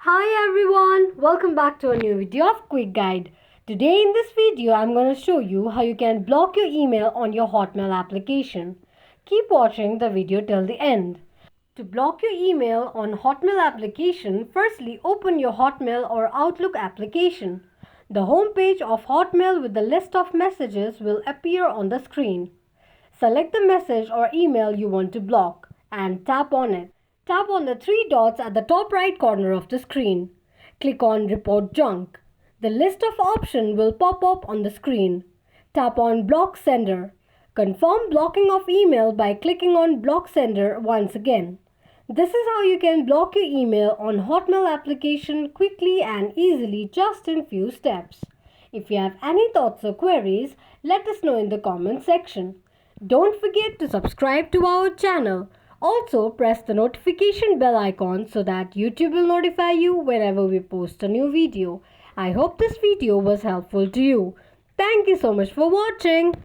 Hi everyone, welcome back to a new video of Quick Guide. Today in this video I'm going to show you how you can block your email on your Hotmail application. Keep watching the video till the end. To block your email on Hotmail application, firstly open your Hotmail or Outlook application. The home page of Hotmail with the list of messages will appear on the screen. Select the message or email you want to block and tap on it. Tap on the three dots at the top right corner of the screen. Click on Report Junk. The list of options will pop up on the screen. Tap on Block Sender. Confirm blocking of email by clicking on Block Sender once again. This is how you can block your email on Hotmail application quickly and easily just in few steps. If you have any thoughts or queries, let us know in the comment section. Don't forget to subscribe to our channel. Also, press the notification bell icon so that YouTube will notify you whenever we post a new video. I hope this video was helpful to you. Thank you so much for watching.